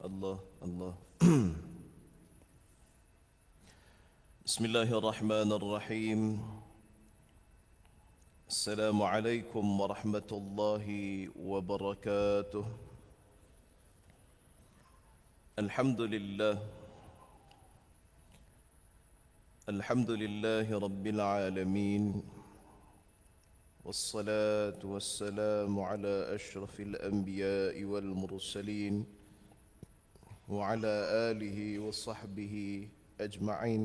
الله الله بسم الله الرحمن الرحيم السلام عليكم ورحمة الله وبركاته الحمد لله رب العالمين والصلاة والسلام على أشرف الأنبياء والمرسلين وعلى آله وصحبه أجمعين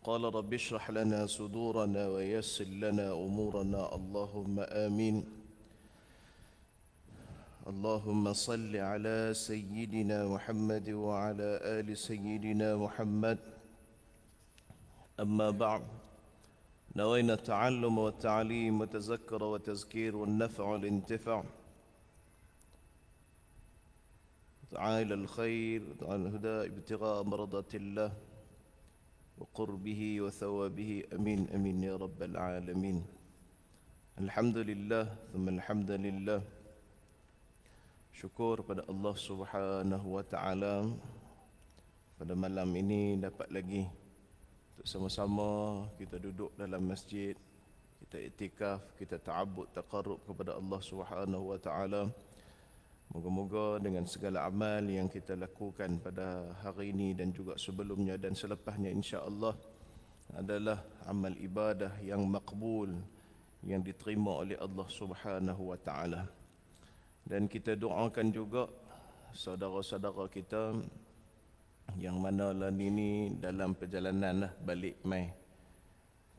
قال رب اشرح لنا صدورنا ويسر لنا أمورنا اللهم آمين اللهم صل على سيدنا محمد وعلى آل سيدنا محمد أما بعد نوينا التعلم والتعليم وتذكر وتذكير والنفع والانتفاع تعالى الخير وتعالى الهدى ابتغاء مرضات الله وقربه وثوابه أمين أمين يا رب العالمين الحمد لله ثم الحمد لله syukur pada Allah Subhanahu wa taala pada malam ini dapat lagi untuk sama-sama kita duduk dalam masjid, kita iktikaf, kita ta'abbud taqarrub kepada Allah Subhanahu wa taala. Moga-moga dengan segala amal yang kita lakukan pada hari ini dan juga sebelumnya dan selepasnya insya-Allah adalah amal ibadah yang makbul, yang diterima oleh Allah Subhanahu wa taala. Dan kita doakan juga saudara-saudara kita yang mana lah ini dalam perjalanan balik mai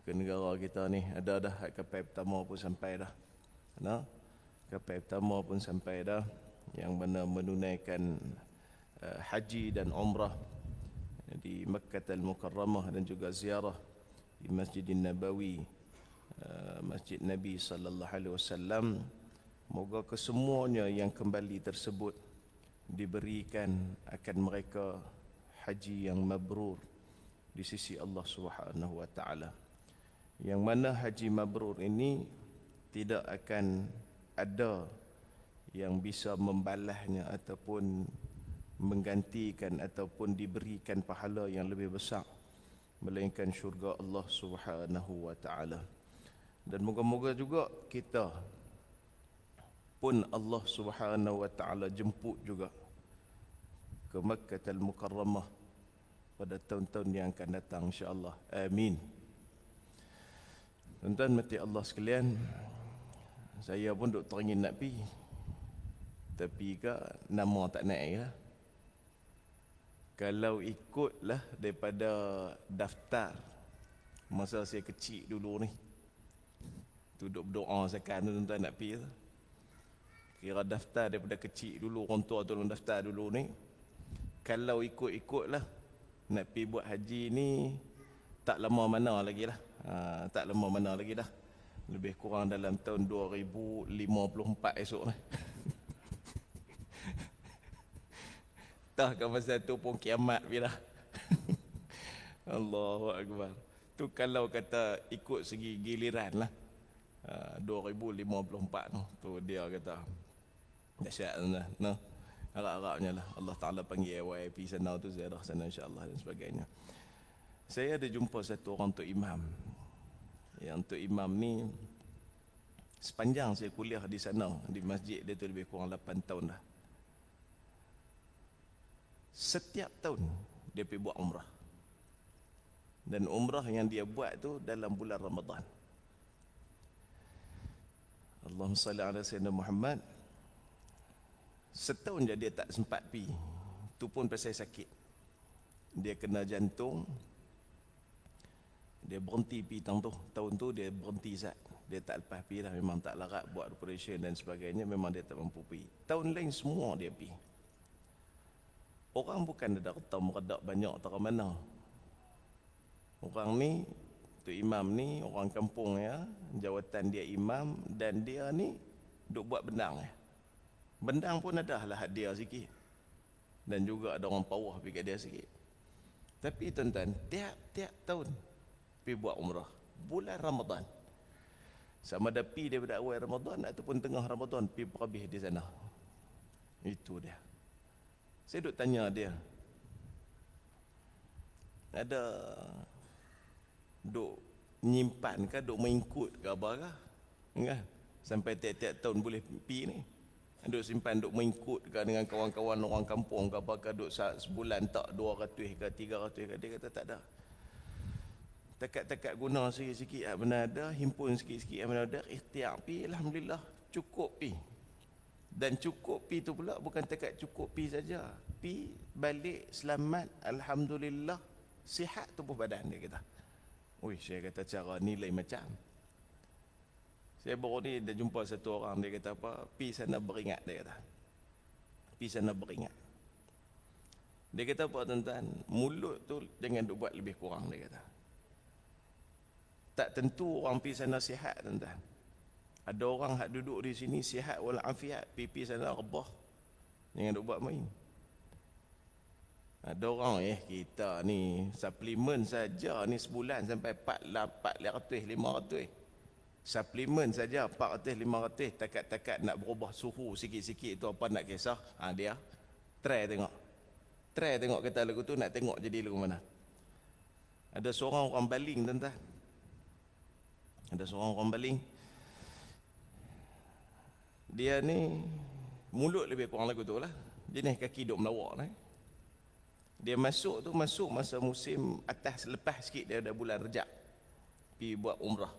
ke negara kita ni, ada dah kapal pertama pun sampai dah. Kapal pertama pun sampai dah, yang mana menunaikan haji dan umrah di Makkah Al-Mukarramah dan juga ziarah di Masjidin Nabawi, Masjid Nabi sallallahu alaihi wasallam. Moga kesemuanya yang kembali tersebut diberikan akan mereka haji yang mabrur di sisi Allah Subhanahu wa taala. Yang mana haji mabrur ini tidak akan ada yang bisa membalasnya ataupun menggantikan ataupun diberikan pahala yang lebih besar melainkan syurga Allah Subhanahu wa taala. Dan moga-moga juga kita pun Allah Subhanahu wa taala jemput juga ke Makkah Al-Mukarramah pada tahun-tahun yang akan datang insya-Allah. Amin. Tuan-tuan mati Allah sekalian, saya pun duk teringin nak pergi, tapi nama tak naik lah. Kalau ikutlah daripada daftar masa saya kecil dulu ni, duduk berdoa sekarang tuan-tuan nak pergi tu. Kira daftar daripada kecil dulu, orang tua tolong daftar dulu ni, kalau ikut-ikutlah nak pergi buat haji ni tak lama mana lagi lah. Tak lama mana lagi dah. Lebih kurang dalam tahun 2054 esok ni. Tak kan masa tu pun kiamat bila. Allahu Akbar. Tu kalau kata ikut segi giliran lah, 2054 tu dia kata dahsyat lah. Harap-harapnya lah Allah Ta'ala panggil YYP sana tu, ziarah sana insya-Allah dan sebagainya. Saya ada jumpa satu orang Tok Imam. Yang Tok Imam ni sepanjang saya kuliah di sana, di masjid dia tu lebih kurang 8 tahun dah. Setiap tahun dia pergi buat umrah. Dan umrah yang dia buat tu dalam bulan Ramadan. Allahumma salli ala sayyidina Muhammad. Setahun je dia tak sempat pergi. Tu pun pasal sakit. Dia kena jantung. Dia berhenti pergi tahun tu dia berhenti Zat. Dia tak lepas pergi dah, memang tak larat buat operation dan sebagainya, memang dia tak mampu pergi. Tahun lain semua dia pergi. Orang bukan ada harta meredak banyak tak mana. Orang ni, tu imam ni, orang kampung ya, jawatan dia imam, dan dia ni duk buat bendang ya. Bendang pun ada lah hadiah sikit. Dan juga ada orang pawah pergi kat dia sikit. Tapi tuan-tuan, tiap-tiap tahun pergi buat umrah bulan Ramadan. Sama ada pi daripada awal Ramadan ataupun tengah Ramadan, pi berhabis di sana. Itu dia. Saya duk tanya dia, ada duk nyimpan ke, duk mengikut ke apa ke? Kan? Sampai tiap-tiap tahun boleh pi ni. Duk simpan, duk mengikut ke dengan kawan-kawan orang kampung ke apa ke, duk sebulan tak 200 ke 300 ke. Dia kata tak ada. Takat-takat guna sikit-sikit benda ada, himpun sikit-sikit benda ada, ikhtiar pi, alhamdulillah cukup pi. Dan cukup pi tu pula bukan takat cukup pi saja. Pi balik selamat, alhamdulillah, sihat tubuh badan, dia kata. Ui, saya kata cara nilai macam. Saya baru ni dah jumpa satu orang, dia kata apa, pi sana beringat, dia kata. Pi sana beringat. Dia kata apa tuan-tuan, mulut tu jangan duk buat lebih kurang, dia kata. Tak tentu orang pi sana sihat, tuan-tuan. Ada orang hak duduk di sini sihat walafiat, pi sana rebah. Jangan duk buat main. Ada orang kita ni suplemen saja ni sebulan sampai 400 500. Suplemen saja 400 500, takat-takat nak berubah suhu sikit-sikit tu apa nak kisah. Dia try tengok kata lagu tu, nak tengok jadi lagu mana. Ada seorang orang baling, tuan-tuan. Ada seorang orang baling, dia ni mulut lebih kurang lagu tu lah, jenis kaki duk melawak ni. Dia masuk masa musim atas, lepas sikit dia dah bulan Rejab, pergi buat umrah.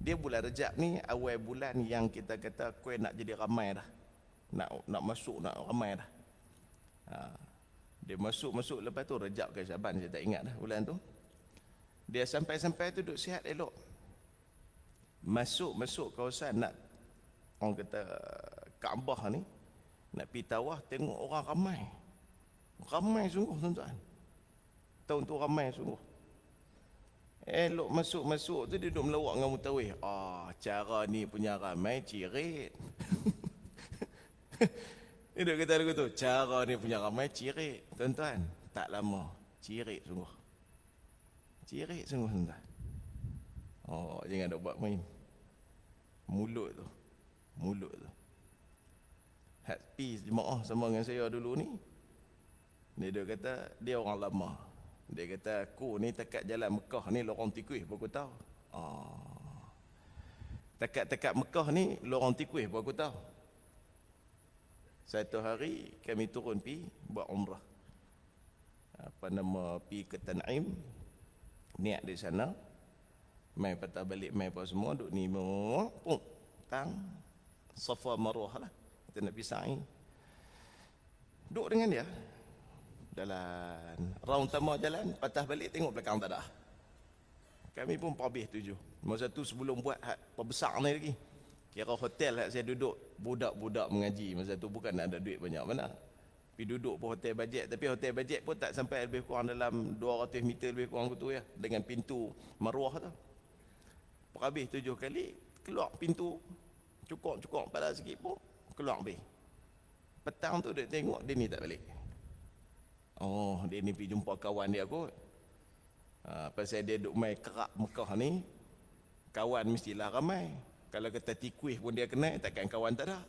Dia bulan Rejab ni awal bulan yang kita kata kau nak jadi ramai dah, nak masuk, nak ramai dah. Dia masuk lepas tu Rejab ke Syaban, saya tak ingat dah bulan tu. Dia sampai tu duduk sihat elok. Masuk kawasan nak, orang kata Kaabah ni, nak pergi tawaf, tengok orang ramai sungguh, tuan-tuan. Tahun tu ramai sungguh. Elok masuk tu dia duduk melawak dengan mutawih. Cara ni punya ramai cirit. Dia duduk kata lagu tu, cara ni punya ramai cirit. Tuan-tuan, tak lama cirit sungguh, tuan-tuan. Jangan duk buat main. Mulut tu. Hak pi jemaah sama dengan saya dulu ni, dia kata dia orang lama. Dia kata aku ni takat jalan Mekah ni lorong tikus pun aku tahu. Takat Mekah ni lorong tikus pun aku tahu. Satu hari kami turun pi buat umrah. Pi ke Tan'im, niat di sana. Mai patah balik, mai apa semua, duk ni tang Safa Marwah lah, kita nak pergi sa'i. Duk dengan dia jalan, round pertama jalan, patah balik tengok belakang tak ada. Kami pun habis tuju. Masa tu sebelum buat hak besar ni lagi, kira hotel hak saya duduk, budak-budak mengaji masa tu, bukan ada duit banyak mana. Pergi duduk pun hotel bajet, tapi hotel bajet pun tak sampai lebih kurang dalam 200 meter lebih kurang tu ya, dengan pintu Marwah tu. Habis 7 kali, keluar pintu, cukup pada sikit pun, keluar habis. Petang tu dia tengok, dia ni tak balik. Dia ni pergi jumpa kawan dia kot. Pasal dia duk main kerak Mekah ni, kawan mestilah ramai. Kalau kata tikus pun dia kenal, takkan kawan tak ada.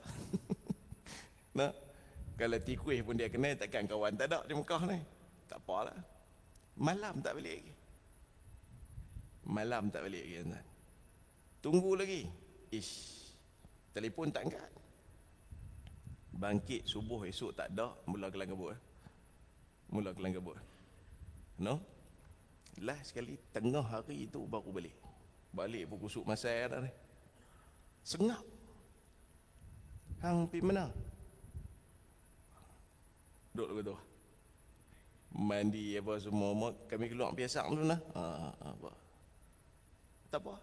Nah, kalau tikus pun dia kenal, takkan kawan tak ada di Mekah ni. Tak apalah. Malam tak balik lagi. Tuan. Tunggu lagi. Telefon tak angkat. Bangkit subuh esok tak ada, mula kelang kabut. No? Last sekali tengah hari tu baru balik. Balik pun kusuk masai dah ni. Sengap. Hang pergi mana? Duduk lagu tu. Mandi apa semua, kami keluar biasa dulu lah. Apa? Tak apa.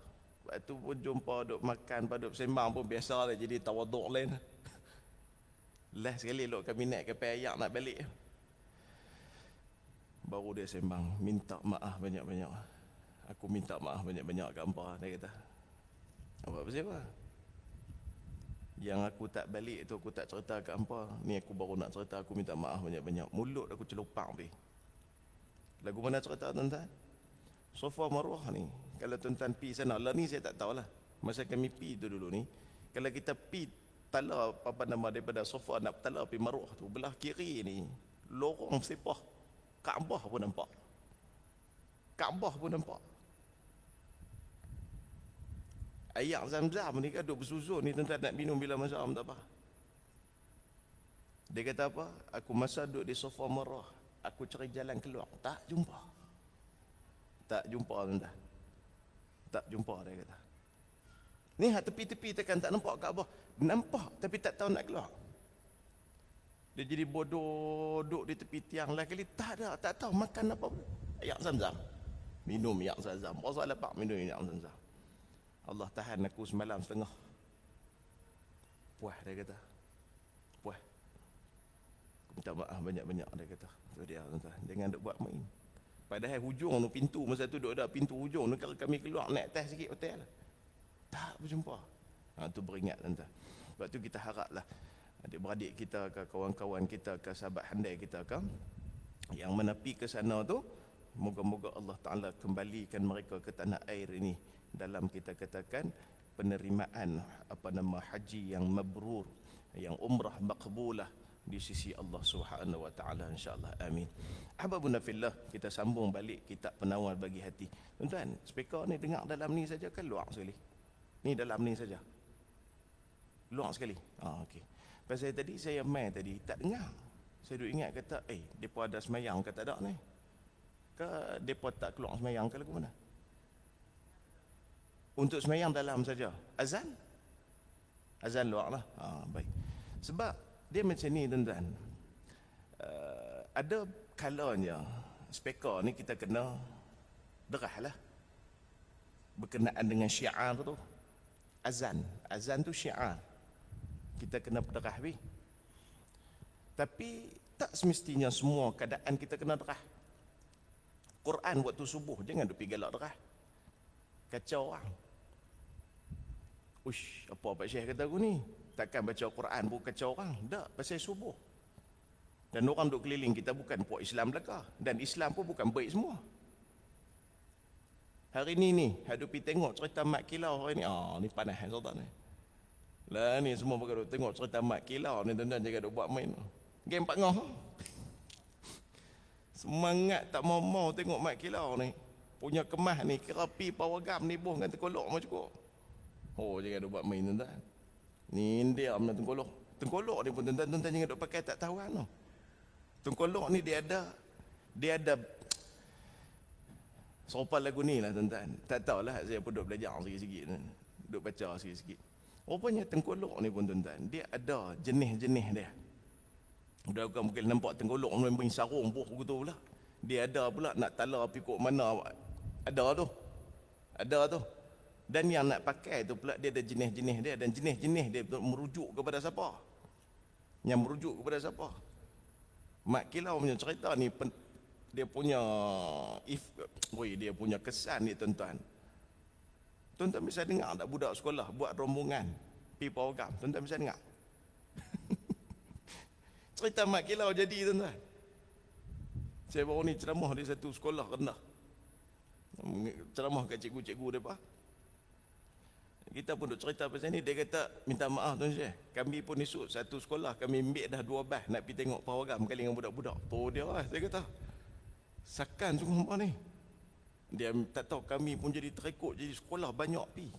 Lepas tu pun jumpa, duk makan, duk sembang pun biasa lah, jadi tawaduk lain. Last sekali elok kami naik kapal ayak nak balik. Baru dia sembang, minta maaf banyak-banyak. Aku minta maaf banyak-banyak kat hangpa, dia kata. Apa pasal apa? Yang aku tak balik tu aku tak cerita kat hangpa. Ni aku baru nak cerita, aku minta maaf banyak-banyak. Mulut aku celupak pergi. Lagu mana cerita tuan-tuan? Safa Marwah ni, kalau tuan-tuan pi sana, lah ni saya tak tahulah. Masa kami pi tu dulu ni, kalau kita pi tala apa nama daripada sofa nak tala pergi maruah tu, belah kiri ni lorong sepah Kaabah pun nampak. Kaabah pun nampak. Air Zam-Zam ni kan duk bersusun ni, tuan-tuan nak minum bila masa tak apa. Dia kata apa? Aku masa duduk di sofa merah, aku cari jalan keluar, tak jumpa. Tak jumpa, tuan-tuan. Tak jumpa, dia kata. Ni hak tepi-tepi tekan tak nampak Kaabah. Nampak tapi tak tahu nak keluar. Dia jadi bodoh, duduk di tepi tiang lah kali, tak ada, tak tahu makan apa. Air Zam-Zam. Minum air Zam-Zam. Puasa lepak minum air Zam-Zam. Allah tahan aku semalam setengah. Puas, dia kata. Puas. Aku minta maaf banyak-banyak, dia kata. Tu dia, tuan-tuan. Jangan duk buat main. Padahal hujung tu pintu, masa tu duk ada pintu hujung tu, kalau kami keluar naik atas sikit hotel. Tak berjumpa. Tu beringat, tuan-tuan. Sebab tu kita haraplah adik-beradik kita ke, kawan-kawan kita ke, sahabat handai kita ke, yang menepi ke sana tu, moga-moga Allah Ta'ala kembalikan mereka ke tanah air ini dalam kita katakan penerimaan apa nama haji yang mabrur, yang umrah maqbulah di sisi Allah Subhanahu wa taala, insya-Allah. Amin. Ahbabuna fillah, kita sambung balik kitab Penawar Bagi Hati. Tuan-tuan, speaker ni dengar dalam ni saja ke luar sekali? Ni dalam ni saja. Luar sekali. Okey. Pasal tadi saya main tadi tak dengar. Saya duk ingat kata, depa ada semayang ke tak ada ni? Ke depa tak keluar semayang ke lagu mana? Untuk semayang dalam saja. Azan? Azan luar lah. Baik. Sebab dia macam ni, tuan-tuan. Ada kalanya speaker ni kita kena derah lah. Berkenaan dengan syiar tu. Azan. Azan tu syiar. Kita kena derah weh. Tapi tak semestinya semua keadaan kita kena derah. Quran waktu subuh jangan duk pergi galak derah. Kacau orang. Uish, apa Pak Syekh kata aku ni? Takkan baca Quran pun kacau orang. Tak, pasal subuh. Dan orang duk keliling kita bukan puak Islam belaka. Dan Islam pun bukan baik semua. Hari ni hadap pergi tengok cerita Mat Kilau hari ni. Ni panas sultan ni. Lah ni semua pakai duk tengok cerita Mat Kilau ni, tuan-tuan jangan duk buat main. Game Pak Ngoh. Semangat tak mau tengok Mat Kilau ni. Punya kemas ni kira pi pawagam ni boh dengan tengkolok mau cukup. Jangan duk buat main, tuan-tuan. Ni dia mana tengkolok. Tengkolok ni pun tuan-tuan jangan duk pakai tak tahuan tu. Tengkolok ni dia ada sopan lagu ni lah, tuan-tuan. Tak tahulah, saya pun duk belajar sikit-sikit, duk baca sikit-sikit. Rupanya tengkolok ni pun, tuan-tuan, dia ada jenis-jenis dia. Udah bukan mungkin nampak tengkolok main sarung pun begitu pula. Dia ada pula nak tala pikuk mana ada tu. Ada tu. Dan yang nak pakai tu pula dia ada jenis-jenis dia, dan jenis-jenis dia merujuk kepada siapa? Yang merujuk kepada siapa? Mat Kilau punya cerita ni dia punya dia punya kesan ni, tuan-tuan. Tuan-tuan bisa dengar tak budak sekolah buat rombongan pergi pawagam? Tuan-tuan bisa dengar? Cerita Mat Kilau jadi, tuan-tuan. Saya baru ni ceramah di satu sekolah rendah. Ceramah kat cikgu-cikgu mereka. Kita pun duk cerita pasal ni. Dia kata, minta maaf Tuan Syekh, kami pun esok satu sekolah, kami ambil dah 2 bas nak pergi tengok pawagam kali dengan budak-budak. Tu dia lah, saya kata. Sakan sungguh apa ni? Dia tak tahu kami pun jadi terekut, jadi sekolah banyak pi.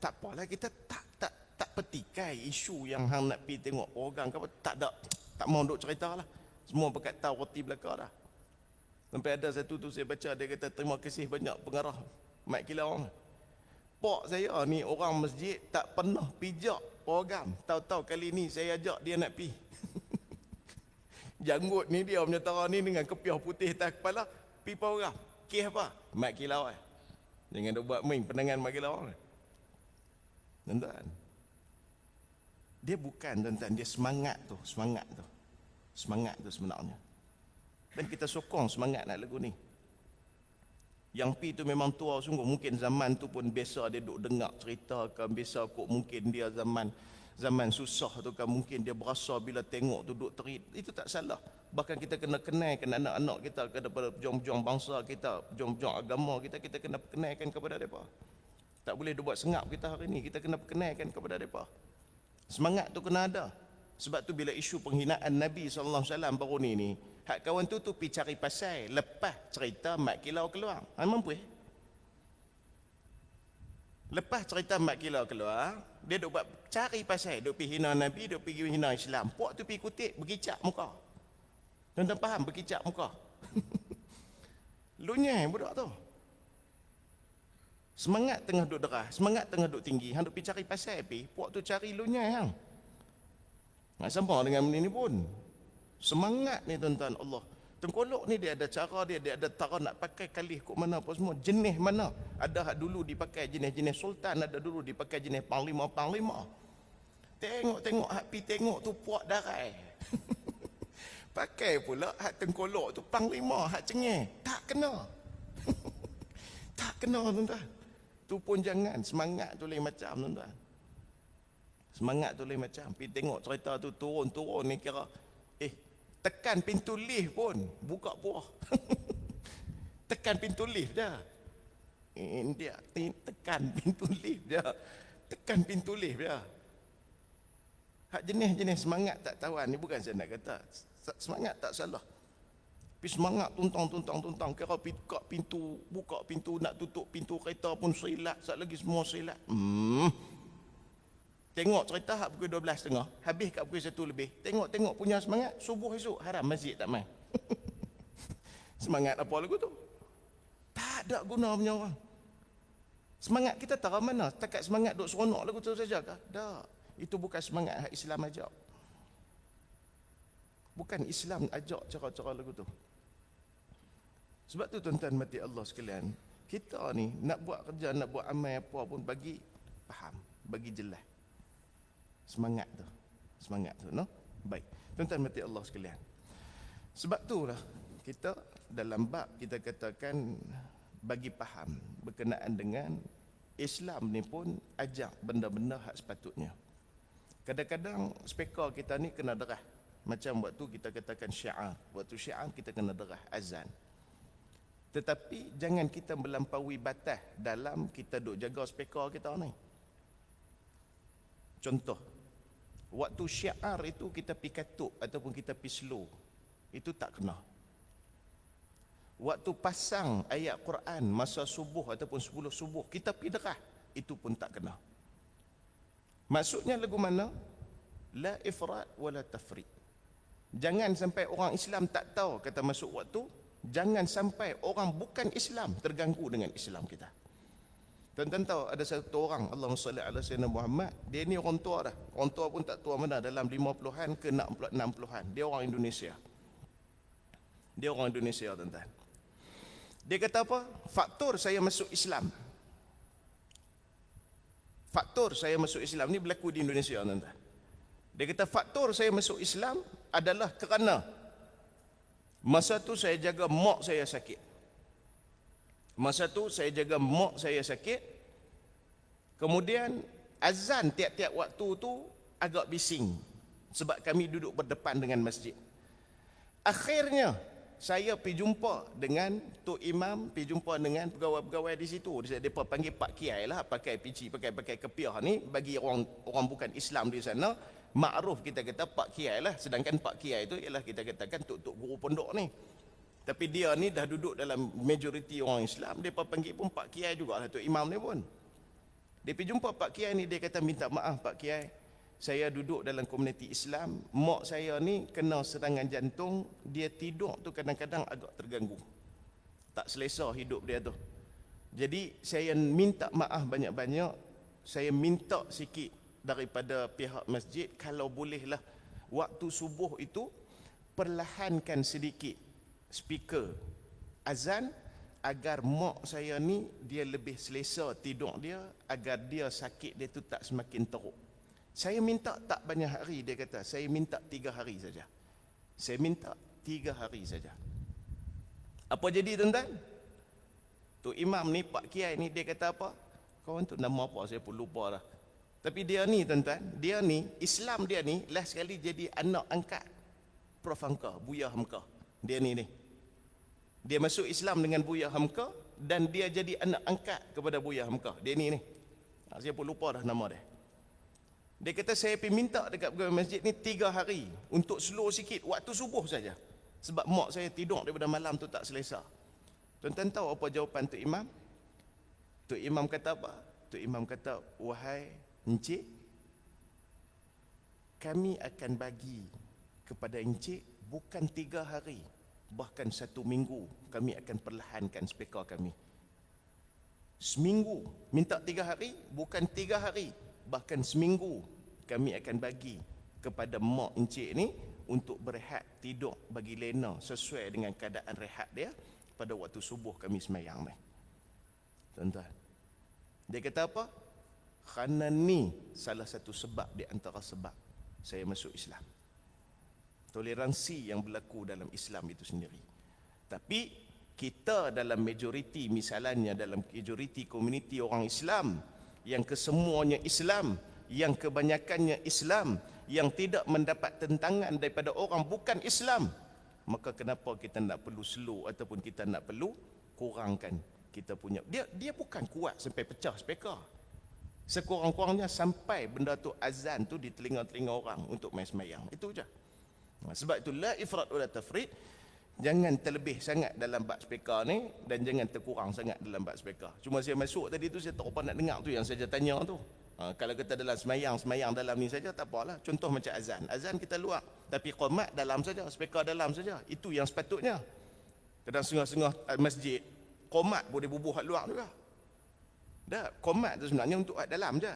Tak apalah, kita tak petikai isu yang hang nak pi tengok orang ke apa, tak mau duk cerita lah. Semua pakat tahu roti belaka dah. Sampai ada satu tu saya baca, dia kata terima kasih banyak pengarah Mat Kilau. Pak saya ni orang masjid tak pernah pijak program. Tahu-tahu kali ni saya ajak dia nak pi. Janggut ni dia menyetara ni dengan kepiah putih atas kepala, pi program. Kes apa? Mat Kilau. Jangan duk buat main penangan Mat Kilau. Tuan-tuan. Dia bukan, tuan-tuan, dia semangat tu sebenarnya. Dan kita sokong semangat nak lagu ni. Yang pi tu memang tua sungguh. Mungkin zaman tu pun biasa dia duk dengar cerita kan, biasa kok mungkin dia zaman susah tu kan, mungkin dia berasa bila tengok tu duk terit. Itu tak salah. Bahkan kita kena kenalkan anak-anak kita kepada pejuang-pejuang bangsa kita, pejuang-pejuang agama kita kena kenalkan kepada mereka. Tak boleh dia buat sengap kita hari ni, kita kena kenalkan kepada mereka. Semangat tu kena ada. Sebab tu bila isu penghinaan Nabi SAW baru ni, hak kawan tu pergi cari pasal, lepas cerita mak kilau keluar. Mampu Lepas cerita mak kilau keluar, dia duk buat cari pasal, duk pergi hina Nabi, duk pergi hina Islam. Puak tu pergi kutip, berkicap muka. Tuan-tuan faham berkicap muka? Lunyai budak tu. Semangat tengah duk derah, semangat tengah duk tinggi, hang duk pergi cari pasal pi, puak tu cari lunyai hang. Nak sama dengan benda ni pun. Semangat ni tuan-tuan, Allah. Tengkolok ni dia ada cara dia ada cara nak pakai kalih kok mana apa semua, jenis mana. Ada hak dulu dipakai jenis-jenis sultan, ada dulu dipakai jenis panglima. Tengok hak pi tengok tu puak darai. Pakai pula hak tengkolok tu panglima, hak cengeng. Tak kena. Tak kena tuan-tuan. Tu pun jangan, semangat tu lain macam tuan-tuan. Semangat tu lain macam. Pi tengok cerita tu turun ni kira tekan pintu lift pun buka puah. Tekan pintu lift dah. Dia tekan pintu lift dah. Tekan pintu lift dah. Hak jenis-jenis semangat tak tawan ni bukan saya nak kata. Semangat tak salah. Tapi semangat tuntang kira buka pintu nak tutup pintu kereta pun silat, sat lagi semua silat. Tengok cerita hak pukul 12.30, habis kat pukul 1 lebih. Tengok punya semangat, subuh esok haram masjid tak main. Semangat apa lagu tu? Tak ada guna punya orang. Semangat kita tahu mana? Takat semangat duk seronok lagu tu saja kah? Tak. Itu bukan semangat hak Islam ajak. Bukan Islam ajak cara-cara lagu tu. Sebab tu tuan-tuan mati Allah sekalian, kita ni nak buat kerja, nak buat amal apa pun bagi faham, bagi jelas. Semangat tu, no? Baik. Tuan-tuan mati Allah sekalian. Sebab itulah kita dalam bab kita katakan bagi faham berkenaan dengan Islam ni pun ajak benda-benda hak sepatutnya. Kadang-kadang speaker kita ni kena derah. Macam waktu kita katakan syiar. Waktu syiar kita kena derah azan. Tetapi jangan kita melampaui batas dalam kita duk jaga speaker kita ni. Contoh, waktu syiar itu kita pi katuk ataupun kita pi slow, itu tak kena. Waktu pasang ayat Quran masa subuh ataupun 10 subuh, kita pi derah, itu pun tak kena. Maksudnya lagu mana? La ifrat wala tafrit. Jangan sampai orang Islam tak tahu kata masuk waktu, jangan sampai orang bukan Islam terganggu dengan Islam kita. Tuan-tuan tahu ada satu orang, Allahumma salli ala sayyidina Muhammad, dia ni orang tua dah. Orang tua pun tak tua mana, dalam 50-an ke 60-an. Dia orang Indonesia. Tuan-tuan. Dia kata apa? Faktor saya masuk Islam. Faktor saya masuk Islam ni berlaku di Indonesia, tuan-tuan. Dia kata faktor saya masuk Islam adalah kerana masa tu saya jaga mak saya sakit. Kemudian azan tiap-tiap waktu tu agak bising sebab kami duduk berdepan dengan masjid. Akhirnya saya pergi jumpa dengan Tok Imam, pergi jumpa dengan pegawai-pegawai di situ. Mereka panggil Pak Kiai lah, pakai pici, pakai kepiah ni. Bagi orang bukan Islam di sana, makruf kita kata Pak Kiai lah. Sedangkan Pak Kiai itu ialah kita katakan tok-tok guru pondok ni. Tapi dia ni dah duduk dalam majoriti orang Islam, dia panggil pun Pak Kiai jugalah, Tok Imam ni pun. Dia pergi jumpa Pak Kiai ni, dia kata minta maaf Pak Kiai, saya duduk dalam komuniti Islam, mak saya ni kena serangan jantung, dia tidur tu kadang-kadang agak terganggu. Tak selesa hidup dia tu. Jadi saya minta maaf banyak-banyak, saya minta sikit daripada pihak masjid, kalau bolehlah waktu subuh itu perlahankan sedikit speaker azan agar mak saya ni dia lebih selesa tidur dia, agar dia sakit dia tu tak semakin teruk. Saya minta tak banyak hari, dia kata, saya minta 3 hari saja. Saya minta 3 hari saja. Apa jadi tuan-tuan? Tok Imam ni, Pak Kiai ni, dia kata apa? Kawan tu nama apa saya pun lupa dah. Tapi dia ni tuan-tuan, dia ni Islam, dia ni last sekali jadi anak angkat Prof Hamka, Buya Hamka. Dia ni. Dia masuk Islam dengan Buya Hamka dan dia jadi anak angkat kepada Buya Hamka. Dia ni. Saya pun lupa dah nama dia. Dia kata saya pergi minta dekat pegawai masjid ni 3 hari untuk slow sikit waktu subuh saja. Sebab mak saya tidur daripada malam tu tak selesa. Tuan-tuan tahu apa jawapan Tok Imam? Tok Imam kata apa? Tok Imam kata, wahai encik, kami akan bagi kepada encik bukan 3 hari, bahkan 1 minggu kami akan perlahankan speka kami. Seminggu, minta 3 hari, bukan 3 hari, bahkan seminggu kami akan bagi kepada mak encik ni untuk berehat, tidur bagi lena sesuai dengan keadaan rehat dia pada waktu subuh kami semayang ni. Tuan-tuan, dia kata apa? Kerana ni salah satu sebab di antara sebab saya masuk Islam. Toleransi yang berlaku dalam Islam itu sendiri. Tapi kita dalam majoriti, misalnya dalam majoriti komuniti orang Islam yang kesemuanya Islam, yang kebanyakannya Islam, yang tidak mendapat tentangan daripada orang bukan Islam, maka kenapa kita nak perlu slow ataupun kita nak perlu kurangkan kita punya, dia bukan kuat sampai pecah speka. Sekurang-kurangnya sampai benda tu azan tu di telinga-telinga orang untuk main semayang. Itu je. Sebab itu la ifrat wala tafrit. Jangan terlebih sangat dalam bab speka ni dan jangan terkurang sangat dalam bab speka. Cuma saya masuk tadi tu saya tak apa nak dengar tu yang saya tanya tu. Kalau kita dalam semayang dalam ni saja tak apalah. Contoh macam azan kita luar, tapi qomat dalam saja, speka dalam saja. Itu yang sepatutnya. Kadang setengah-setengah masjid qomat boleh bubuh kat luar juga. Dah, qomat tu sebenarnya untuk kat dalam je.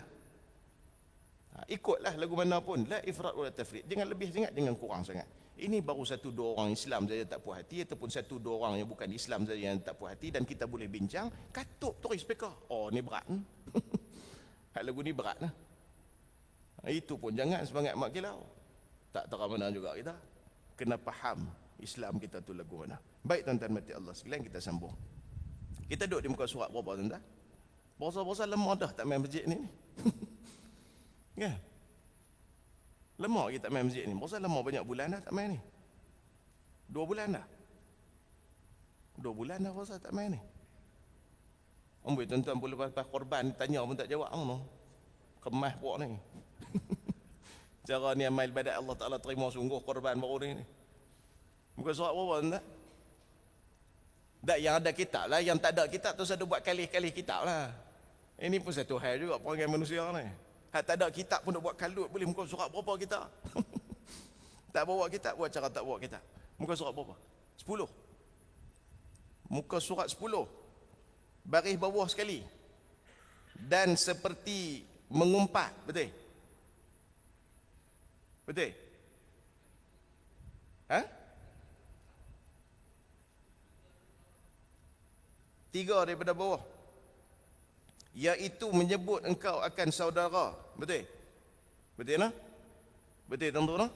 Ikutlah lagu mana pun, la ifrat wala tafrit. Jangan lebih sangat, jangan kurang sangat. Ini baru 1-2 orang Islam saja tak puas hati, ataupun 1-2 orang yang bukan Islam saja yang tak puas hati, dan kita boleh bincang, katup turis speka. Oh, ni berat. Hak lagu ni berat lah. Itu pun jangan semangat mak kilau. Tak tahu mana juga kita. Kena faham Islam kita tu lagu mana. Baik tuan-tuan mati Allah sekalian, kita sambung. Kita duduk di muka surat berapa tuan-tuan? Bosa-bosa lemah dah tak main masjid ni. Ya. Lemah kita tak main masjid ni. Bosa lemah banyak bulan dah tak main ni. 2 bulan dah. 2 bulan dah bosa tak main ni. Amboi tuan-tuan boleh lepas korban tanya pun tak jawab no. Kemas puak ni. Cara ni amal ibadat Allah Taala terima sungguh korban baru ni. Muka surat berapa tuan-tuan? Tak, yang ada kitab lah, yang tak ada kitab tu ada buat kali-kali kitab lah. Ini pun satu hal juga perangai manusia ni. Hak tak ada kitab pun nak buat kalut boleh. Muka surat berapa kita? Tak bawa kitab, buat cara tak bawa kitab. Muka surat berapa? 10. Muka surat 10. Baris bawah sekali. Dan seperti mengumpat, betul? Betul? Ha? 3 daripada bawah, iaitu menyebut engkau akan saudara. Betul? Betul tak? Betul tuan-tuan?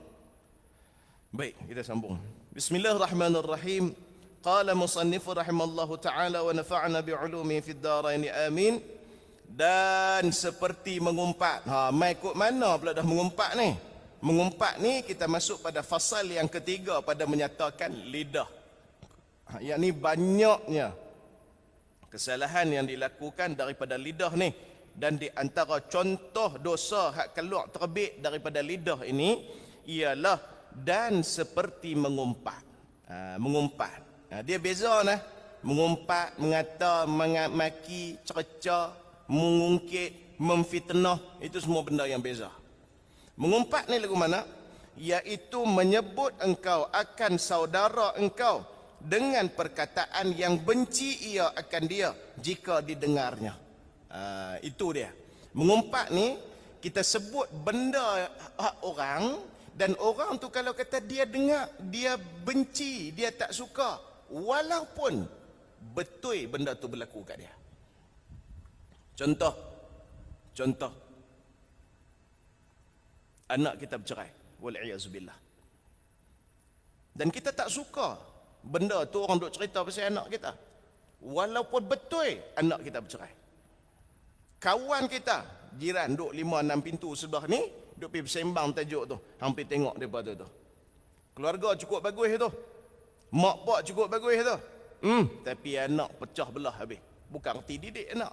Baik, kita sambung. Bismillahirrahmanirrahim. Qala musannifu rahimallahu ta'ala wa nafa'na bi'ulumi fid daraini amin. Dan seperti mengumpat. Mai ikut mana pula dah mengumpat ni? Mengumpat ni kita masuk pada fasal yang ketiga pada menyatakan lidah. Yang ni banyaknya kesalahan yang dilakukan daripada lidah ni, dan di antara contoh dosa hak keluar terbit daripada lidah ini ialah dan seperti mengumpat. Mengumpat. Dia beza nah. Mengumpat, mengata, maki, cerca, mengungkit, memfitnah, itu semua benda yang beza. Mengumpat ni lagu mana? Iaitu menyebut engkau akan saudara engkau dengan perkataan yang benci ia akan dia jika didengarnya. Itu dia. Mengumpat ni kita sebut benda hak orang, dan orang tu kalau kata dia dengar, dia benci, dia tak suka, walaupun betul benda tu berlaku kat dia. Contoh anak kita bercerai, wal'iyazubillah, dan kita tak suka benda tu orang duk cerita pasal anak kita, walaupun betul anak kita bercerai. Kawan kita, jiran duk 5-6 pintu sebelah ni, duk pergi bersembang tajuk tu, hampir tengok daripada tu. Keluarga cukup bagus tu, mak pak cukup bagus tu, tapi anak pecah belah habis. Bukan reti didik anak,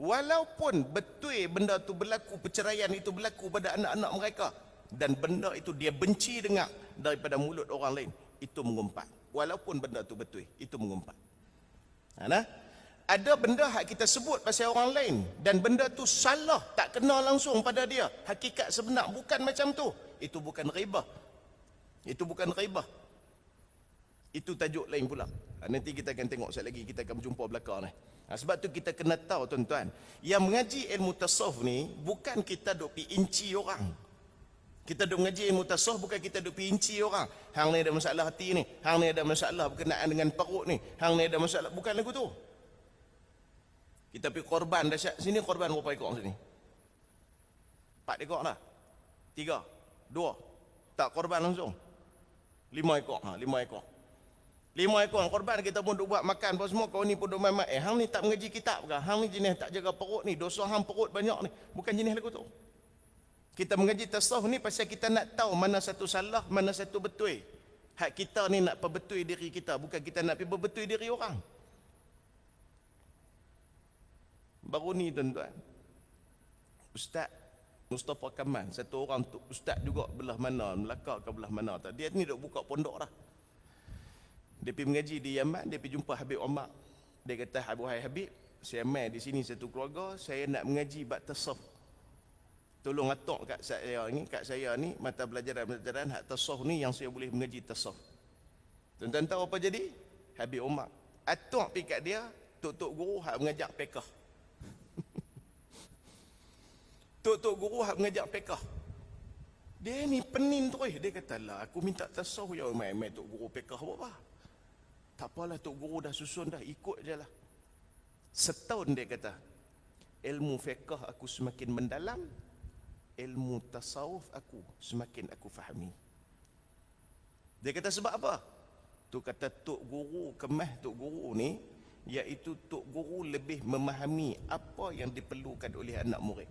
Walaupun betul benda tu berlaku, perceraian itu berlaku pada anak-anak mereka, dan benda itu dia benci dengar daripada mulut orang lain, itu mengumpat. Walaupun benda tu betul, itu mengumpat. Nah, ada benda hak kita sebut pasal orang lain dan benda tu salah, tak kena langsung pada dia. Hakikat sebenar bukan macam tu. Itu bukan ghibah. Itu bukan ghibah. Itu tajuk lain pula. Nanti kita akan tengok sekali lagi, kita akan berjumpa belakang ni. Sebab tu kita kena tahu tuan-tuan, yang mengaji ilmu tasawuf ni bukan kita duk pi inci orang. Kita duk mengaji ilmu tasawuf bukan kita duk pi inci orang. Hang ni ada masalah hati ni, hang ni ada masalah berkenaan dengan perut ni, hang ni ada masalah, bukan lagu tu. Kita pergi korban dahsyat, sini korban berapa ekor sini? 4 ekor lah. 3, 2. Tak korban langsung. 5 ekor. 5 ekor. 5 ekor korban kita pun duk buat makan apa semua. Kau ni pun duk main. Hang ni tak mengaji kitab ke? Hang ni jenis tak jaga perut ni. Dosa hang perut banyak ni. Bukan jenis lagu tu. Kita mengaji tasawuf ni pasal kita nak tahu mana satu salah, mana satu betul. Hak kita ni nak perbetul diri kita, bukan kita nak perbetul diri orang. Baru ni tuan-tuan, Ustaz Mustafa Kamal, satu orang tu ustaz juga belah mana, Melaka ke belah mana tak. Dia ni duk buka pondok dah. Dia pergi mengaji di Yaman, dia pergi jumpa Habib Omar. Dia kata, "Hai Habib, saya mai di sini satu keluarga, saya nak mengaji bab tasawuf. Tolong atok kat saya ni mata pelajaran hak tasawuf ni yang saya boleh mengaji tasawuf." Tuan-tuan tahu apa jadi? Habib Omar atok pergi kat dia, tok-tok guru hak mengajak fiqh. Tok-tok guru hak mengajak fiqh. Dia ni penin terus. Dia kata, "Lah, aku minta tasawuf ya, mai tok guru fiqh apa? Tak apalah, tok guru dah susun dah, ikut je lah." Setahun dia kata, ilmu fiqh aku semakin mendalam, ilmu tasawuf aku semakin aku fahami. Dia kata sebab apa? Tu kata tok guru, kemah tok guru ni, iaitu tok guru lebih memahami apa yang diperlukan oleh anak murid.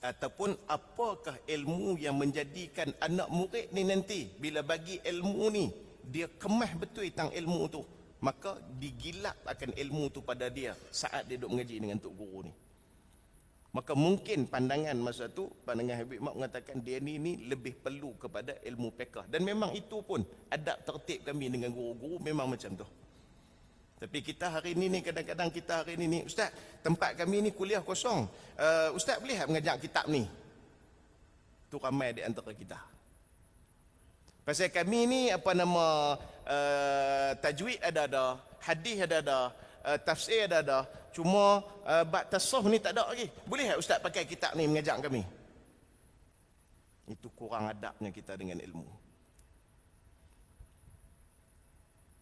Ataupun apakah ilmu yang menjadikan anak murid ni nanti bila bagi ilmu ni, dia kemah betul tentang ilmu tu, maka digilap akan ilmu tu pada dia saat dia duduk mengaji dengan tok guru ni. Maka mungkin pandangan masa tu, pandangan Habib Mak mengatakan dia ni lebih perlu kepada ilmu fiqh. Dan memang itu pun adab tertib kami dengan guru-guru memang macam tu. Tapi kita hari ni kadang-kadang kita hari ni, "Ustaz, tempat kami ni kuliah kosong. Ustaz boleh tak mengajar kitab ni?" Tu ramai di antara kita. Pasal kami ni tajwid ada, hadis ada, tafsir ada. Cuma bab tasawuf ni tak ada lagi. Boleh tak Ustaz pakai kitab ni mengajar kami? Itu kurang adabnya kita dengan ilmu.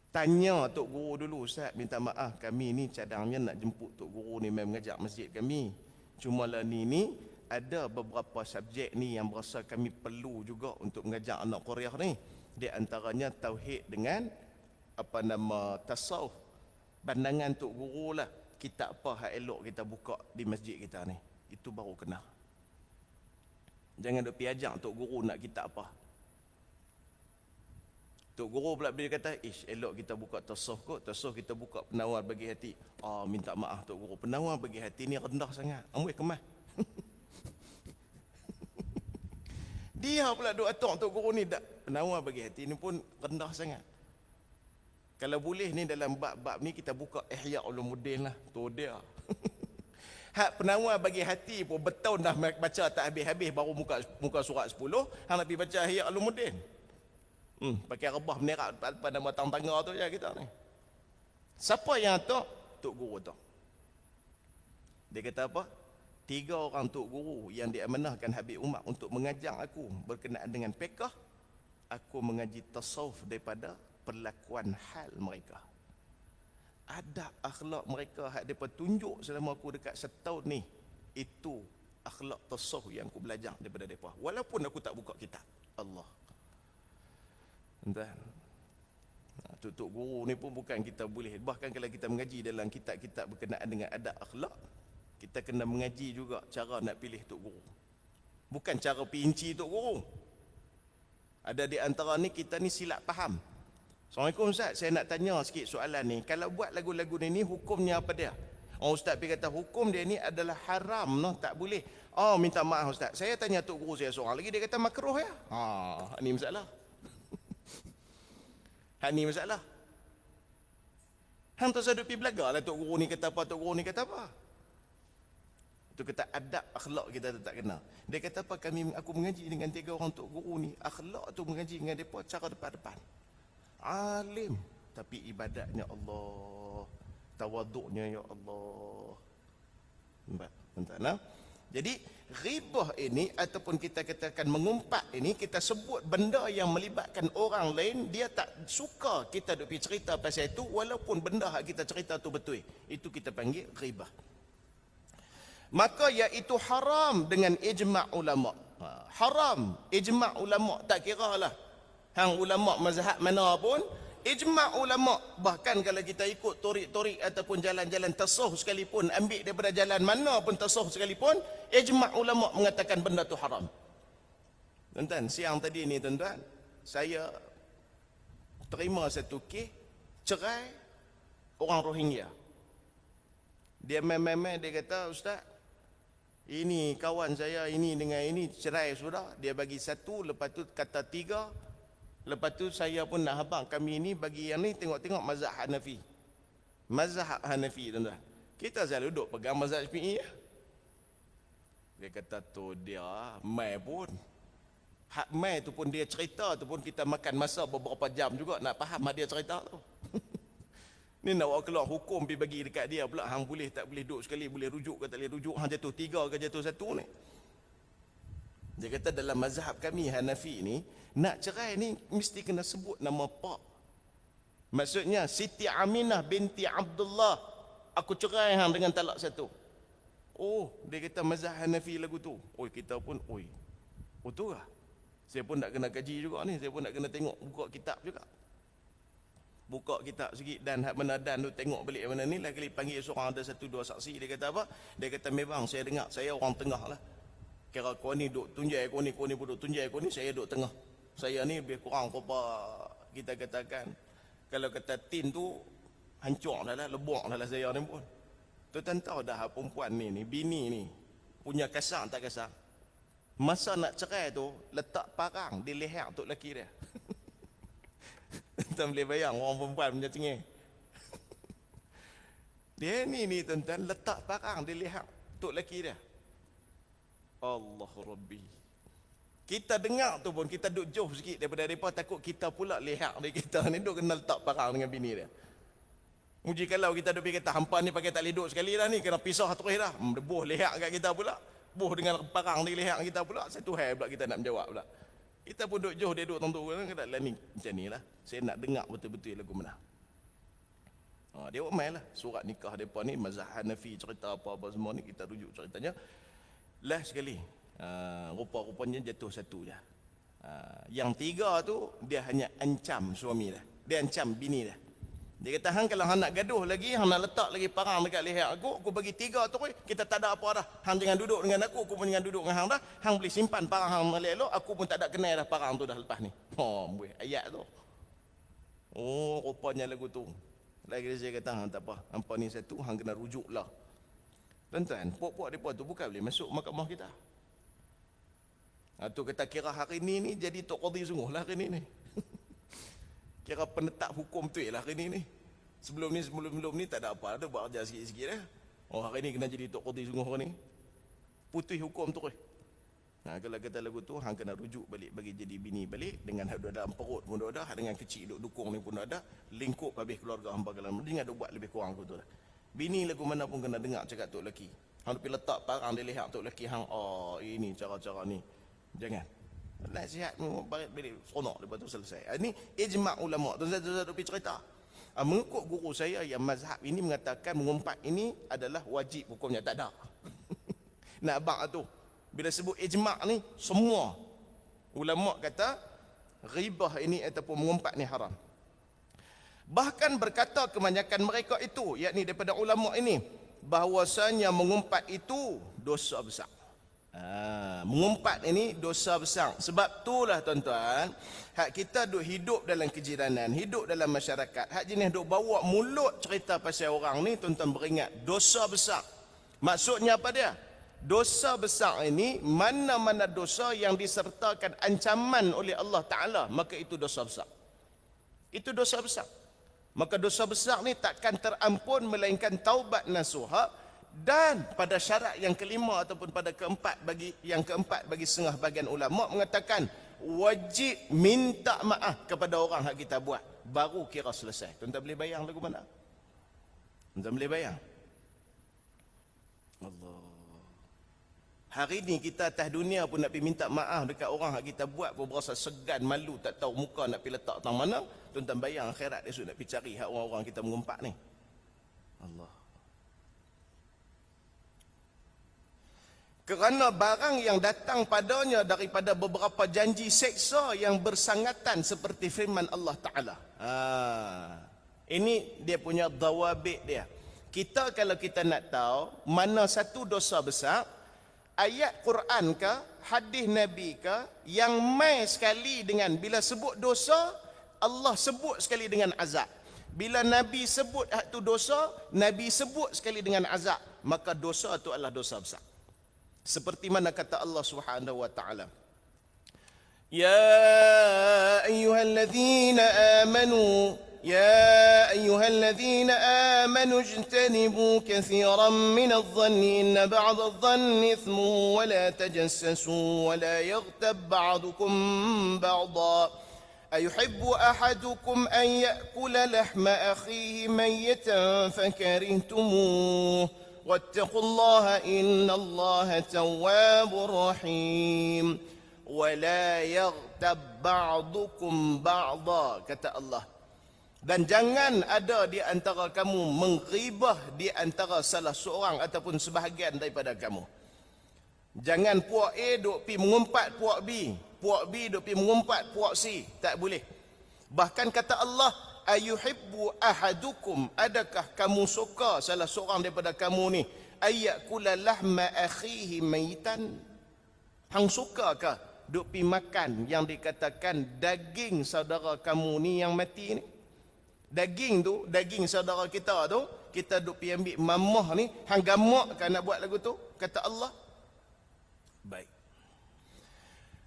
Tanya tok guru dulu, "Ustaz, minta maaf, kami ni cadangnya nak jemput tok guru ni main mengajar masjid kami. Cuma lah ni ada beberapa subjek ni yang berasa kami perlu juga untuk mengajar anak Korea ni. Di antaranya tauhid dengan tasawuf. Pandangan tok guru lah, kitab apa hak elok kita buka di masjid kita ni. Itu baru kena. Jangan duk pi ajak tok guru nak kitab apa. Tok guru pula bila kata, elok kita buka tasawuf kot, tasawuf kita buka penawar bagi hati." Minta maaf tok guru, penawar bagi hati ni rendah sangat. Amboi kemah. Dia pula duk atok tok guru ni, dak penawar bagi hati ni pun rendah sangat. Kalau boleh ni dalam bab-bab ni kita buka Ihya Ulumuddin lah. Tu dia. Hak penawar bagi hati pun bertahun dah baca tak habis-habis, baru muka surat 10, hang nak pergi baca Ihya Ulumuddin. Pakai rebah menerak pada matang tangga tu je kita ni. Siapa yang atok? Tok guru atok. Dia kata apa? 3 orang tok guru yang diamanahkan Habib Umar untuk mengajar aku berkenaan dengan fiqh. Aku mengaji tasawuf daripada perlakuan hal mereka. Adab akhlak mereka hak depa tunjuk selama aku dekat setahun ni, itu akhlak tasawuf yang aku belajar daripada depa. Walaupun aku tak buka kitab. Allah. Entah. Tok guru ni pun bukan kita boleh. Bahkan kalau kita mengaji dalam kitab-kitab berkenaan dengan adab akhlak, kita kena mengaji juga cara nak pilih tok guru. Bukan cara pinci tok guru. Ada di antara ni kita ni silap faham. Assalamualaikum Ustaz, saya nak tanya sikit soalan ni. Kalau buat lagu-lagu ni hukumnya apa dia? Ustaz pergi kata hukum dia ni adalah haram, no, tak boleh. Minta maaf Ustaz, saya tanya tok guru saya seorang lagi, dia kata makruh ya. Ni masalah. Ni masalah. Hang tu saya duk pergi belagar lah tok guru ni kata apa, tok guru ni kata apa. Itu kata adab akhlak kita tak kena. Dia kata apa, aku mengaji dengan 3 orang tok guru ni, akhlak tu mengaji dengan depa cara depan-depan. Alim tapi ibadatnya Allah, tawaduknya ya Allah. Nampak? Jadi ghibah ini ataupun kita katakan mengumpat ini, kita sebut benda yang melibatkan orang lain, dia tak suka kita duk pergi cerita pasal itu walaupun benda yang kita cerita tu betul. Itu kita panggil ghibah. Maka iaitu haram dengan ijma' ulama. Haram ijma' ulama, tak kira lah hang ulama mazhab mana pun, ijma' ulama. Bahkan kalau kita ikut torik-torik ataupun jalan-jalan tasawuf sekalipun, ambil daripada jalan mana pun tasawuf sekalipun, ijma' ulama mengatakan benda tu haram. Tuan-tuan, siang tadi ni tuan-tuan, saya terima satu kes cerai orang Rohingya. Dia main-main, dia kata, Ustaz, ini kawan saya ini dengan ini cerai sudah. Dia bagi 1, lepas tu kata 3. Lepas tu saya pun nak habang kami ni bagi yang ni tengok-tengok mazhab Hanafi. Mazhab Hanafi tuan-tuan. Kita selalu duduk pegang mazhab Syafi'i ya. Dia kata tu dia mai pun. Hak mai tu pun dia cerita tu pun kita makan masa beberapa jam juga nak faham dia cerita tu. Ni nak bawa keluar hukum pergi bagi dekat dia pula, hang boleh tak boleh duduk sekali, boleh rujuk ke tak boleh rujuk, hang jatuh 3 ke jatuh 1 ni. Dia kata dalam mazhab kami Hanafi ni, nak cerai ni mesti kena sebut nama pak. Maksudnya Siti Aminah binti Abdullah, aku cerai hang dengan talak 1. Dia kata mazhab Hanafi lagu tu. Kita pun tu lah. Saya pun nak kena kaji juga ni, saya pun nak kena tengok buka kitab juga. Buka kitab sikit dan hak mana dan tu tengok balik mana ni lah, kali panggil seorang ada 1-2 saksi. Dia kata apa? Dia kata memang saya dengar, saya orang tengah lah. Kira kau ni duk tunjai, kau ni pun duk tunjai, kau ni saya duk tengah. Saya ni lebih kurang apa kita katakan, kalau kata tin tu hancur dah lah, lebok dah lah saya ni pun. Tuan tahu dah perempuan ni bini ni punya kasar tak kasar. Masa nak cerai tu letak parang di leher tok lelaki dia. Tuan boleh bayang orang perempuan punya cengeng. Dia ni tuan-tuan letak parang di leher tok lelaki dia. Allah Rabbi. Kita dengar tu pun kita duduk jauh sikit daripada mereka, takut kita pula leher dia kita ni duduk kena letak parang dengan bini dia. Uji kalau kita duduk pergi kata hampa ni pakai tak boleh duduk sekali dah ni, kena pisah terus dah. Debuh leher kat kita pula. Buh dengan parang di leher kita pula. Satu hal pula kita nak menjawab pula. Kita pun duduk jauh, dia duduk tentu kata lah ni macam ni lah. Saya nak dengar betul-betul lagu mana. Dia ramai lah surat nikah mereka ni, mazhab Hanafi cerita apa-apa semua ni kita rujuk ceritanya. Last sekali, rupa-rupanya jatuh 1 je. Yang 3 tu dia hanya ancam suami dah. Dia ancam bini dah. Dia kata hang kalau hang nak gaduh lagi, hang nak letak lagi parang dekat leher aku bagi 3 tu kita tak ada apa dah. Hang jangan duduk dengan aku pun jangan duduk dengan hang dah. Hang boleh simpan parang hang elok, aku pun tak ada kenal dah parang tu dah lepas ni. Boleh ayat tu. Rupanya lagu tu. Lagi saya kata hang tak apa. Hampa ni 1 hang kena rujuk lah. Tuan-tuan, puak-puak mereka tu bukan boleh masuk mahkamah kita. Tu kata kira hari ni jadi tok qadhi sungguh lah hari ni. Kira penetap hukum tu lah hari ni. Sebelum ni tak ada apa, ada buat kerja sikit-sikit dah. Hari ni kena jadi tok qadhi sungguh hari ni. Putih hukum tu. Kalau kata lagu tu hang kena rujuk balik bagi jadi bini balik, dengan hak dalam perut pun ada, dengan kecil duk dukung ni pun ada, lingkup habis keluarga hamba kalau dia ada buat lebih kurang tu lah. Bini lagu mana pun kena dengar cakap tok lelaki. Hang pergi letak parang di leher tok lelaki hang, ini cara-cara ni. Jangan. Nasihat balik seronok lepas tu selesai. Ini ijma' ulama. Tuan-tuan pergi cerita. Mengikut guru saya yang mazhab ini mengatakan mengumpat ini adalah wajib hukumnya, tak ada. Nak abang tu. Bila sebut ijma' ni semua ulama kata ghibah ini ataupun mengumpat ni haram. Bahkan berkata kebanyakan mereka itu, yakni daripada ulama ini, bahawasanya mengumpat itu dosa besar. Mengumpat ini dosa besar. Sebab itulah tuan-tuan, hak kita duk hidup dalam kejiranan, hidup dalam masyarakat, hak jenis duk bawa mulut cerita pasal orang ni, tuan-tuan beringat, dosa besar. Maksudnya apa dia? Dosa besar ini, mana-mana dosa yang disertakan ancaman oleh Allah Ta'ala, maka itu dosa besar. Itu dosa besar. Maka dosa besar ni takkan terampun melainkan taubat nasuha. Dan pada syarat yang kelima ataupun pada keempat bagi setengah bahagian ulama mengatakan wajib minta maaf kepada orang hak kita buat, baru kira selesai. Tuan-tuan boleh bayang lagu mana? Tuan-tuan boleh bayang? Allah. Hari ni kita atas dunia pun nak pergi minta maaf dekat orang hak kita buat pun berasa segan, malu, tak tahu muka nak pergi letak tang mana. Tuan-tuan bayang akhirat esok nak pergi cari hak orang-orang kita mengumpat ni. Allah. Kerana barang yang datang padanya daripada beberapa janji seksa yang bersangatan seperti firman Allah Ta'ala. Ini dia punya dawabit dia. Kita kalau kita nak tahu mana satu dosa besar, ayat Quran ke, hadis Nabi ke, yang mai sekali dengan bila sebut dosa, Allah sebut sekali dengan azab. Bila Nabi sebut hak tu dosa, Nabi sebut sekali dengan azab, maka dosa itu adalah dosa besar. Seperti mana kata Allah Subhanahu wa taala, Ya ayyuhalladzina amanu ijtanibu katsiran minadh-dhanni inna ba'dadh-dhanni ithmun wa la tajassasu wa la yaghtab ba'dukum ba'dha ayuhibbu ahadukum an ya'kula lahma akhihi mayyatan fakarihtumuh واتقوا الله إن الله تواب رحيم ولا يغتب بعضكم بعضا kata Allah, dan jangan ada di antara kamu menghibah di antara salah seorang ataupun sebahagian daripada kamu. Jangan puak A duk pi mengumpat puak B, puak B duk pi mengumpat puak C, tak boleh. Bahkan kata Allah, ayuhibbu ahadukum, adakah kamu suka salah seorang daripada kamu ni ayyakula lahma akhihi maitan, hang sukakah duk pi makan yang dikatakan daging saudara kamu ni yang mati ni? Daging tu, daging saudara kita tu, kita duk pi ambil mamah ni, hang gamakkan nak buat lagu tu, kata Allah. Baik.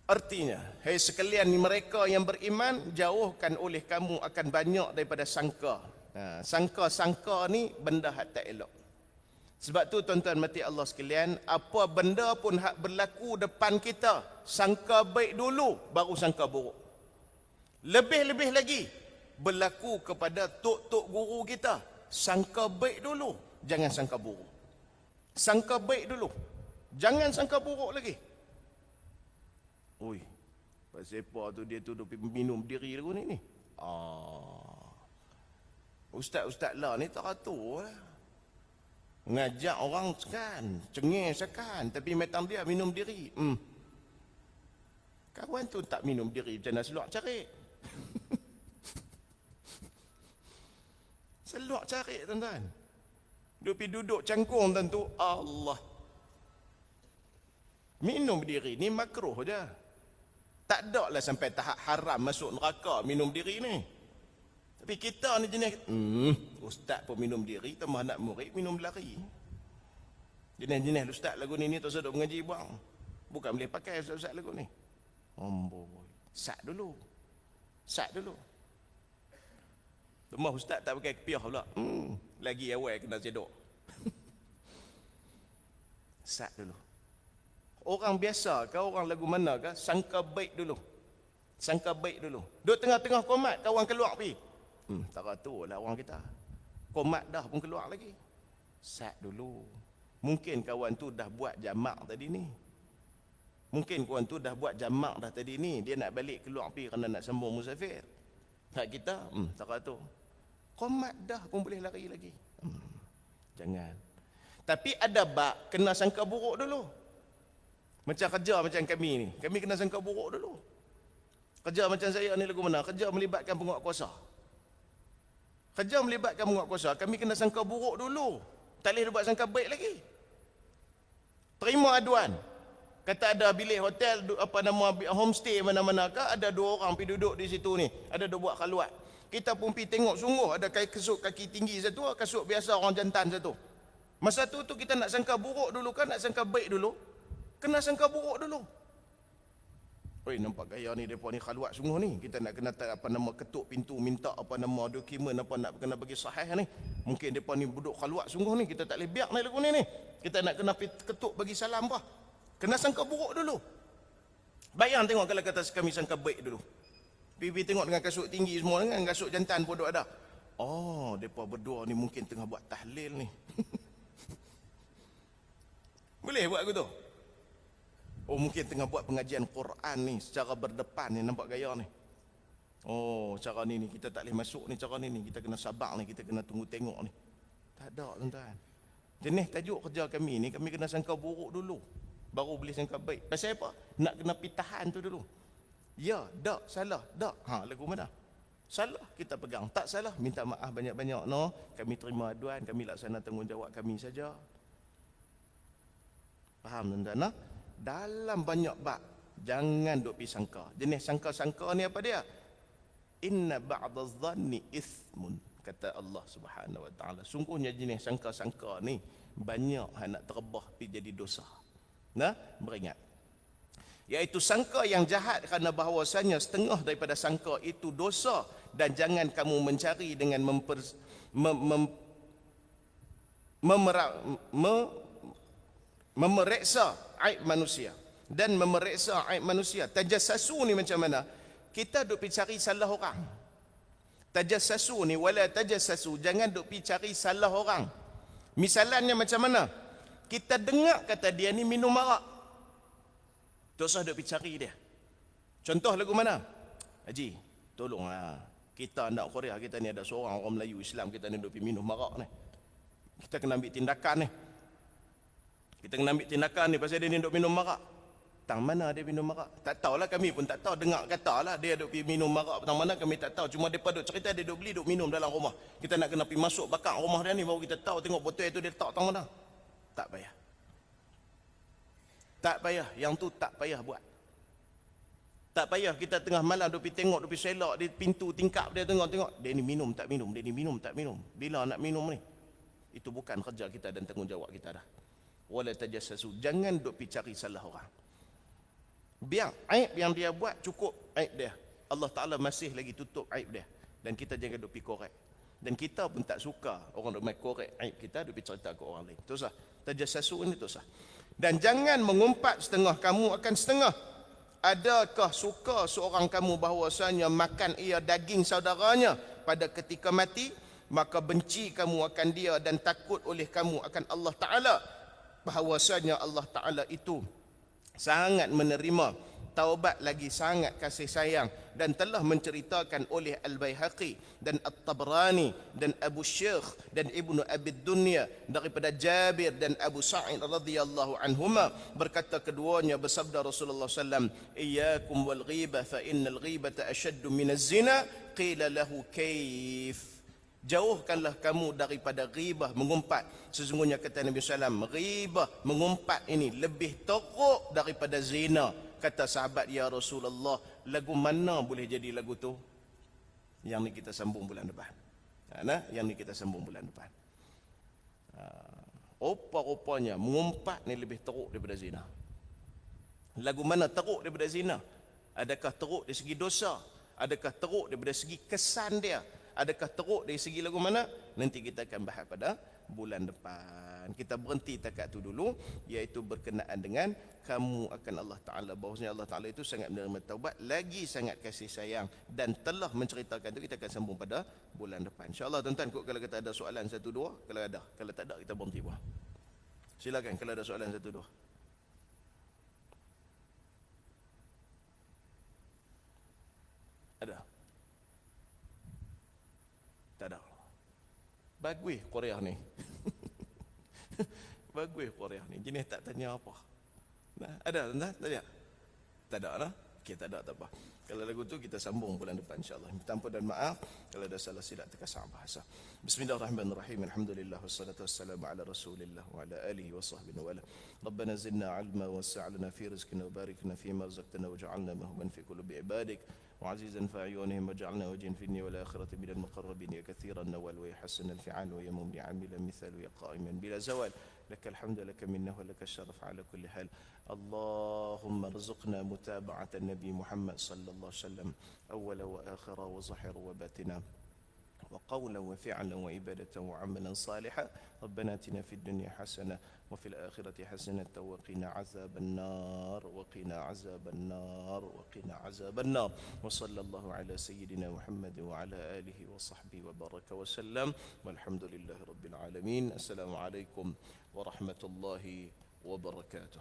Artinya, hai sekalian mereka yang beriman, jauhkan oleh kamu akan banyak daripada sangka. Sangka-sangka ni benda hak tak elok. Sebab tu tuan-tuan mati Allah sekalian, apa benda pun hak berlaku depan kita, sangka baik dulu, baru sangka buruk. Lebih-lebih lagi, berlaku kepada tok-tok guru kita, sangka baik dulu, jangan sangka buruk. Sangka baik dulu, jangan sangka buruk lagi. Oi, pasal apa tu dia tu duk minum diri lagu ni. Ustaz-ustaz lah ni tak atur lah. Ngajak orang kan, cengeng kan, tapi metang dia minum diri. Kawan tu tak minum diri, macam mana seluak cari? Seluak cari tuan-tuan. Duduk cangkung tentu Allah. Minum diri ni makruh je. Tak ada lah sampai tahap haram masuk neraka minum diri ni. Tapi kita ni jenis, ustaz pun minum diri, tambah anak murid minum lari. Jenis-jenis ustaz lagu ni tu sedap mengaji buang. Bukan boleh pakai ustaz lagu ni. Amboi. Sat dulu. Tambah ustaz tak pakai kepiah pula. Lagi awal kena cedok. Sat dulu. Orang biasa ke, orang lagu mana ke, sangka baik dulu. Duduk tengah-tengah komat, kawan keluar pergi. Tak tahu lah orang kita. Komat dah pun keluar lagi. Sat dulu. Mungkin kawan tu dah buat jamak tadi ni. Dia nak balik keluar pergi kerana nak sambung musafir. Hak kita, tak tahu. Komat dah pun boleh lari lagi. Jangan. Tapi ada bak, kena sangka buruk dulu. Macam kerja macam kami ni. Kami kena sangka buruk dulu. Kerja macam saya ni lagu mana? Kerja melibatkan penguatkuasa. Kami kena sangka buruk dulu. Tak boleh buat sangka baik lagi. Terima aduan. Kata ada bilik hotel, apa nama, homestay mana-mana ke, ada 2 orang pergi duduk di situ ni, ada 2 buat khaluat. Kita pun pergi tengok, sungguh ada kasut kaki tinggi satu, kasut biasa orang jantan satu. Masa tu kita nak sangka buruk dulu kan, nak sangka baik dulu? Kena sangka buruk dulu. Oi, nampak gaya ni, mereka ni khaluat sungguh ni. Kita nak kena apa nama, ketuk pintu, minta apa nama dokumen, apa nak kena bagi sahih ni. Mungkin mereka ni duduk khaluat sungguh ni, kita tak boleh biar ni lagu ni. Kita nak kena ketuk bagi salam apa. Kena sangka buruk dulu. Bayang tengok kalau kata kami sangka baik dulu. Pergi tengok dengan kasut tinggi semua, dengan kasut jantan pun ada. Oh, mereka berdua ni mungkin tengah buat tahlil ni. Boleh buat aku tu? Oh, mungkin tengah buat pengajian Quran ni secara berdepan ni, nampak gaya ni. Oh, cara ni kita tak boleh masuk ni, cara ni kita kena sabar ni, kita kena tunggu tengok ni. Tak ada, tuan-tuan. Jenis tajuk kerja kami ni, kami kena sangka buruk dulu, baru boleh sangka baik. Pasal apa? Nak kena pitahan tu dulu. Ya, dak, salah, dak. Lagu mana? Salah, kita pegang. Tak salah, minta maaf banyak-banyak. No, kami terima aduan, kami laksana tanggungjawab kami saja. Faham, tuan-tuan? No? Dalam banyak bab, jangan duk pi sangka. Jenis sangka-sangka ni apa dia? Inna ba'daz zanni ithmun, kata Allah Subhanahu wa taala. Sungguhnya jenis sangka-sangka ni banyak nak terbah pi jadi dosa. Nah, beringat. Iaitu sangka yang jahat, kerana bahawasanya setengah daripada sangka itu dosa, dan jangan kamu mencari dengan memeriksa aib manusia dan memeriksa aib manusia. Tajassasu ni macam mana? Kita duk pergi cari salah orang. Tajassasu ni, wala tajassasu, jangan duk pergi cari salah orang. Misalannya macam mana? Kita dengar kata dia ni minum arak, tak usah duk pergi cari dia. Contoh lagu mana? Haji, tolonglah, kita anak Korea kita ni ada seorang orang Melayu Islam, kita ni duk pergi minum arak ni. Kita kena ambil tindakan ni. Kita kena ambil tindakan ni pasal dia ni duk minum arak. Tang mana dia minum arak? Tak tahulah, kami pun tak tahu. Dengar katalah dia duk pergi minum arak tang mana, kami tak tahu. Cuma depa duk cerita dia duk beli, duk minum dalam rumah. Kita nak kena pergi masuk bakar rumah dia ni baru kita tahu, tengok botol itu dia letak tang mana. Tak payah. Tak payah, yang tu tak payah buat. Tak payah kita tengah malam duk pergi tengok, duk pergi selak di pintu tingkap dia, tengok-tengok. Dia ni minum tak minum, dia ni minum tak minum. Bila nak minum ni? Itu bukan kerja kita dan tanggungjawab kita dah. Wala tajassasu, jangan duk pergi cari salah orang. Biar aib yang dia buat cukup aib dia. Allah Ta'ala masih lagi tutup aib dia. Dan kita jangan duk pergi korek. Dan kita pun tak suka orang duk main korek aib kita, duk pergi cerita ke orang lain. Tu sah. Tajassasu ni tu sah. Dan jangan mengumpat setengah kamu akan setengah. Adakah suka seorang kamu bahawasanya makan ia daging saudaranya pada ketika mati? Maka benci kamu akan dia dan takut oleh kamu akan Allah Ta'ala. Bahawasanya Allah Ta'ala itu sangat menerima taubat, lagi sangat kasih sayang, dan telah menceritakan oleh Al-Baihaqi dan At-Tabrani dan Abu Syekh dan Ibnu Abi Dunya daripada Jabir dan Abu Sa'id radhiyallahu anhuma, berkata keduanya bersabda Rasulullah sallam, iyyakum wal ghibah fa innal ghibata ashaddu minaz zina. Qila lahu kaif? Jauhkanlah kamu daripada ghibah, mengumpat. Sesungguhnya kata Nabi SAW, ghibah, mengumpat ini lebih teruk daripada zina. Kata sahabat, ya Rasulullah, lagu mana boleh jadi lagu tu? Yang ni kita sambung bulan depan. Yang ni kita sambung bulan depan. Rupa-rupanya mengumpat ni lebih teruk daripada zina. Lagu mana teruk daripada zina? Adakah teruk dari segi dosa? Adakah teruk daripada segi kesan dia? Adakah teruk dari segi lagu mana? Nanti kita akan bahas pada bulan depan. Kita berhenti takat tu dulu, iaitu berkenaan dengan kamu akan Allah Ta'ala. Bahawasanya Allah Ta'ala itu sangat menerima taubat, lagi sangat kasih sayang, dan telah menceritakan itu. Kita akan sambung pada bulan depan, InsyaAllah. Tuan-tuan, kalau kita ada soalan satu dua, kalau ada. Kalau tak ada, kita berhenti buah. Silakan kalau ada soalan satu dua. Ada? Tak ada. Bagus Korea ni. Bagus Korea ni. Jenis tak tanya apa. Nah, ada tuan-tuan? Tak ada? Tak ada lah. Okey, tak ada tak apa. Kalau lagu tu kita sambung bulan depan insya-Allah. Minta ampun dan maaf kalau ada salah silap terkasar bahasa. Bismillahirrahmanirrahim. Alhamdulillah wassalatu wassalamu ala Rasulillah wa ala alihi wa sahbihi wa ala. Rabbana zidna 'ilma wassa'lana fi rizqina wa barik lana fi ma razaqtana waj'alna mahban fi qulubi ibadik وعزيزا في أعينهم وجعلنا وجها في الدنيا والآخرة من المقربين يا كثير النوال ويحسن الفعال ويمم بعامل مثال ويا قائما بلا زوال لك الحمد لك منه ولك الشرف على كل حال اللهم ارزقنا متابعة النبي محمد صلى الله عليه وسلم أول وآخر وظهر وباطنا وقولا وفعلا وعبادة وعملا صالحا ربنا اتنا في الدنيا حسنة وفي الآخرة حسنة وقنا عذاب النار وقنا عذاب النار وقنا عذاب النار وصلى الله على سيدنا محمد وعلى آله وصحبه وبارك وسلم والحمد لله رب العالمين السلام عليكم ورحمة الله وبركاته